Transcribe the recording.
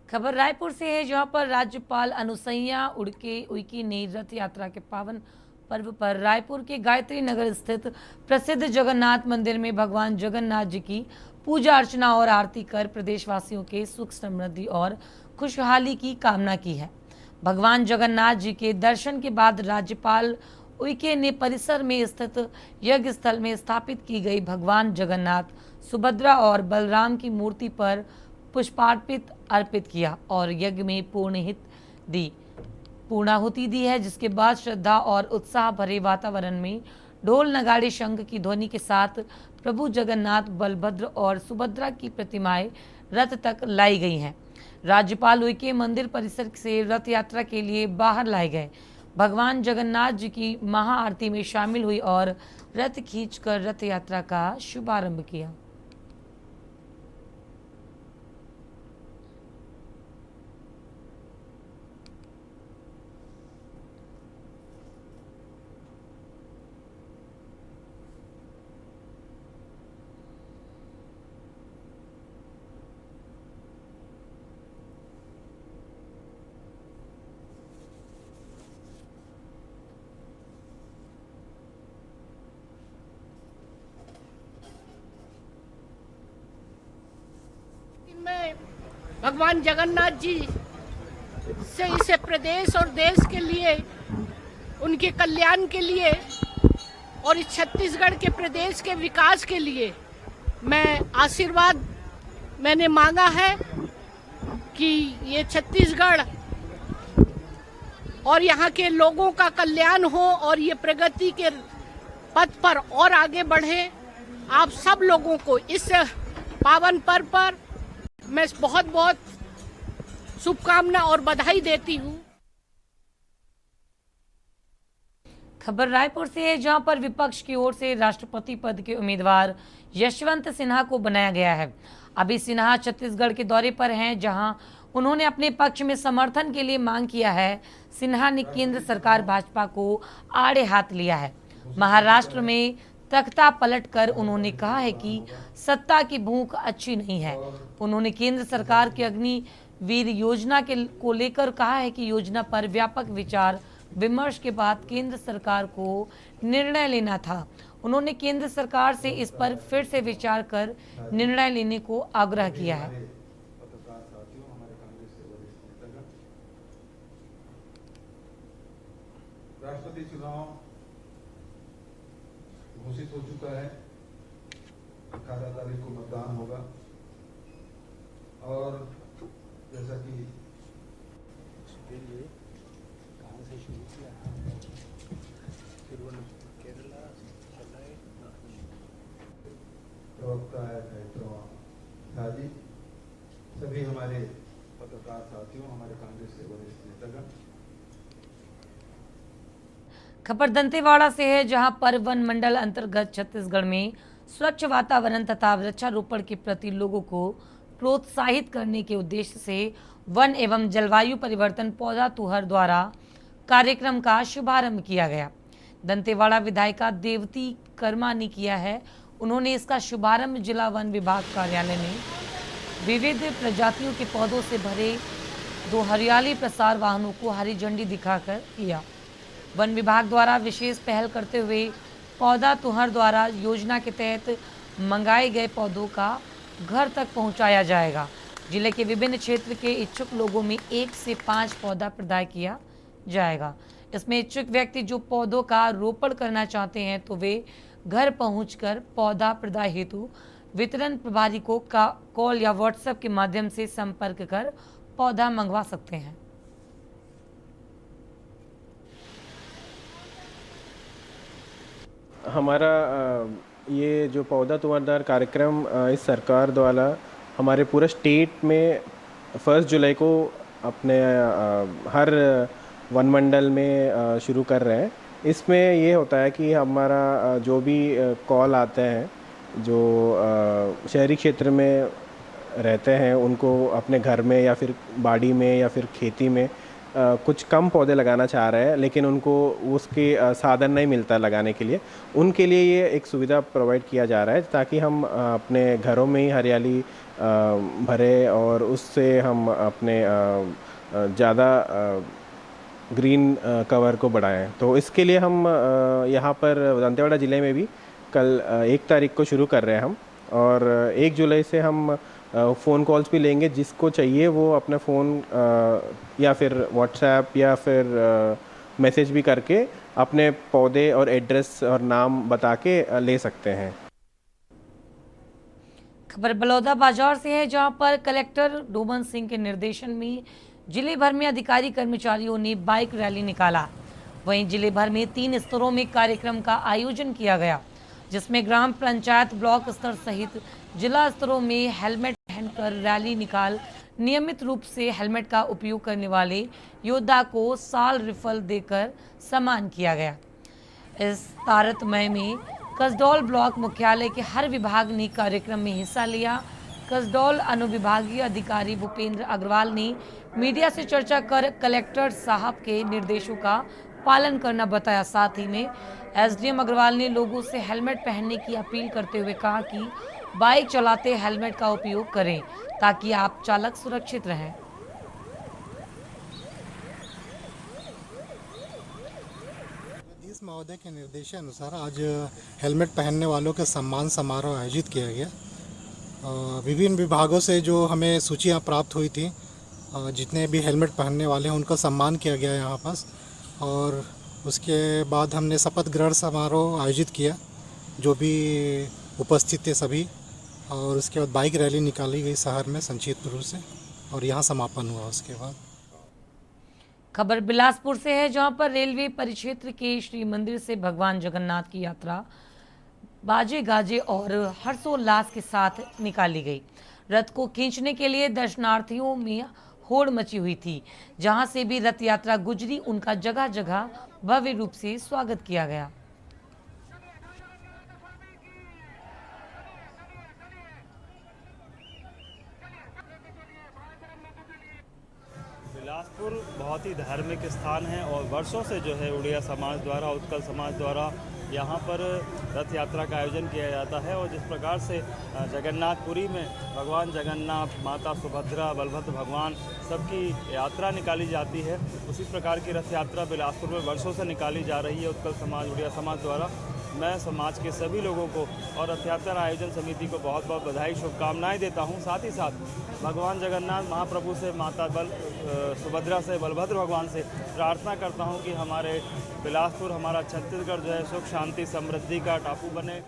खबर रायपुर से है, जहां पर राज्यपाल अनुसैया उइके ने रथ यात्रा के पावन पर्व पर रायपुर के गायत्री नगर स्थित प्रसिद्ध जगन्नाथ मंदिर में भगवान जगन्नाथ जी की पूजा अर्चना और आरती कर प्रदेशवासियों के सुख समृद्धि और खुशहाली की कामना की है। भगवान जगन्नाथ जी के दर्शन के बाद राज्यपाल उइके ने परिसर में स्थित यज्ञ स्थल में स्थापित की गई भगवान जगन्नाथ, सुभद्रा और बलराम की मूर्ति पर पुष्पार्पित अर्पित किया और यज्ञ में पूर्णाहुति दी है, जिसके बाद श्रद्धा और उत्साह भरे वातावरण में ढोल नगाड़े शंख की ध्वनि के साथ प्रभु जगन्नाथ, बलभद्र और सुभद्रा की प्रतिमाएं रथ तक लाई गई हैं। राज्यपाल उइके मंदिर परिसर से रथ यात्रा के लिए बाहर लाए गए। भगवान जगन्नाथ जी की महाआरती में शामिल हुई और रथ खींचकर रथ यात्रा का शुभारंभ किया। मैं भगवान जगन्नाथ जी से इसे प्रदेश और देश के लिए, उनके कल्याण के लिए और इस छत्तीसगढ़ के प्रदेश के विकास के लिए मैं आशीर्वाद मैंने मांगा है कि ये छत्तीसगढ़ और यहाँ के लोगों का कल्याण हो और ये प्रगति के पथ पर और आगे बढ़े। आप सब लोगों को इस पावन पर्व पर मैं बहुत बहुत शुभकामना और बधाई देती हूँ। खबर रायपुर से है, जहां पर विपक्ष की ओर से राष्ट्रपति पद के उम्मीदवार यशवंत सिन्हा को बनाया गया है। अभी सिन्हा छत्तीसगढ़ के दौरे पर हैं, जहां उन्होंने अपने पक्ष में समर्थन के लिए मांग किया है। सिन्हा ने केंद्र सरकार भाजपा को आड़े हाथ लिया है। महाराष्ट्र में तख्ता पलट कर उन्होंने कहा है कि सत्ता की भूख अच्छी नहीं है। उन्होंने केंद्र सरकार की अग्निवीर योजना को लेकर कहा है कि योजना पर व्यापक विचार विमर्श के बाद केंद्र सरकार को निर्णय लेना था। उन्होंने केंद्र सरकार से इस पर फिर से विचार कर निर्णय लेने को आग्रह किया है। राष्ट्रपति चुनाव घोषित हो चुका है। 18 तारीख को मतदान होगा और जैसा कि इसके लिए कहाँ से शुरू किया, केरला, चेन्नई, प्रवक्ता है झा जी, सभी हमारे पत्रकार साथियों, हमारे कांग्रेस के वरिष्ठ नेतागण। खबर दंतेवाड़ा से है, जहां पर वन मंडल अंतर्गत छत्तीसगढ़ में स्वच्छ वातावरण तथा वृक्षारोपण के प्रति लोगों को प्रोत्साहित करने के उद्देश्य से वन एवं जलवायु परिवर्तन पौधा तुहर द्वारा कार्यक्रम का शुभारंभ किया गया। दंतेवाड़ा विधायिका देवती कर्मा ने किया है। उन्होंने इसका शुभारंभ जिला वन विभाग कार्यालय में विविध प्रजातियों के पौधों से भरे 2 हरियाली प्रसार वाहनों को हरी झंडी दिखाकर किया। वन विभाग द्वारा विशेष पहल करते हुए पौधा तुहर द्वारा योजना के तहत मंगाए गए पौधों का घर तक पहुंचाया जाएगा। जिले के विभिन्न क्षेत्र के इच्छुक लोगों में 1 से 5 पौधा प्रदान किया जाएगा। इसमें इच्छुक व्यक्ति जो पौधों का रोपण करना चाहते हैं तो वे घर पहुंचकर पौधा प्रदान हेतु वितरण प्रभारी को कॉल या व्हाट्सएप के माध्यम से संपर्क कर पौधा मंगवा सकते हैं। हमारा ये जो पौधा तुआरदार कार्यक्रम इस सरकार द्वारा हमारे पूरे स्टेट में 1 जुलाई को अपने हर वन मंडल में शुरू कर रहे हैं। इसमें ये होता है कि हमारा जो भी कॉल आते हैं, जो शहरी क्षेत्र में रहते हैं, उनको अपने घर में या फिर बाड़ी में या फिर खेती में कुछ कम पौधे लगाना चाह रहे हैं, लेकिन उनको उसके साधन नहीं मिलता लगाने के लिए। उनके लिए ये एक सुविधा प्रोवाइड किया जा रहा है ताकि हम अपने घरों में ही हरियाली भरे और उससे हम अपने ज़्यादा ग्रीन कवर को बढ़ाएं। तो इसके लिए हम यहाँ पर दंतेवाड़ा ज़िले में भी कल 1 तारीख को शुरू कर रहे हैं हम, और 1 जुलाई से हम फ़ोन कॉल्स भी लेंगे। जिसको चाहिए वो अपने फ़ोन या फिर व्हाट्सएप या फिर मैसेज भी करके अपने पौधे और एड्रेस और नाम बता के ले सकते हैं। खबर बलौदा बाजार से है, जहां पर कलेक्टर डोमन सिंह के निर्देशन में जिले भर में अधिकारी कर्मचारियों ने बाइक रैली निकाला। वहीं जिले भर में 3 स्तरों में कार्यक्रम का आयोजन किया गया, जिसमें ग्राम पंचायत, ब्लॉक स्तर सहित जिला स्तरों में हेलमेट पहनकर रैली निकाल नियमित रूप से हेलमेट का उपयोग करने वाले योद्धा को साल रिफल देकर सम्मान किया गया। इस तारतम्य में कसडौल ब्लॉक मुख्यालय के हर विभाग ने कार्यक्रम में हिस्सा लिया। कसडौल अनुविभागीय अधिकारी भूपेंद्र अग्रवाल ने मीडिया से चर्चा कर कलेक्टर साहब के निर्देशों का पालन करना बताया। साथ ही में एसडीएम अग्रवाल ने लोगों से हेलमेट पहनने की अपील करते हुए कहा कि बाइक चलाते हेलमेट का उपयोग करें ताकि आप चालक सुरक्षित रहें। इस महोदय के निर्देशानुसार आज हेलमेट पहनने वालों के सम्मान समारोह आयोजित किया गया। विभिन्न विभागों से जो हमें सूचियां प्राप्त हुई थी, जितने भी हेलमेट पहनने वाले हैं उनका सम्मान किया गया यहाँ पास। और उसके बाद हमने शपथ ग्रहण समारोह आयोजित किया, जो भी उपस्थित थे सभी। और उसके बाद बाइक रैली निकाली गई शहर में संक्षिप्त रूप से, और यहाँ समापन हुआ उसके बाद। खबर बिलासपुर से है, जहां पर रेलवे परिक्षेत्र के श्री मंदिर से भगवान जगन्नाथ की यात्रा बाजे गाजे और हर्षोल्लास के साथ निकाली गई। रथ को खींचने के लिए दर्शनार्थियों में होड़ मची हुई थी। जहां से भी रथ यात्रा गुजरी, उनका जगह जगह भव्य रूप से स्वागत किया गया। बिलासपुर बहुत ही धार्मिक स्थान है और वर्षों से जो है उड़िया समाज द्वारा, उत्कल समाज द्वारा यहाँ पर रथ यात्रा का आयोजन किया जाता है। और जिस प्रकार से जगन्नाथपुरी में भगवान जगन्नाथ, माता सुभद्रा, बलभद्र भगवान सबकी यात्रा निकाली जाती है, उसी प्रकार की रथ यात्रा बिलासपुर में वर्षों से निकाली जा रही है उत्कल समाज, उड़िया समाज द्वारा। मैं समाज के सभी लोगों को और रथ यात्रा आयोजन समिति को बहुत बहुत बधाई, शुभकामनाएं देता हूं। साथ ही साथ भगवान जगन्नाथ महाप्रभु से, माता सुभद्रा से, बलभद्र भगवान से प्रार्थना करता हूं कि हमारे बिलासपुर, हमारा छत्तीसगढ़ जो है सुख शांति समृद्धि का टापू बने।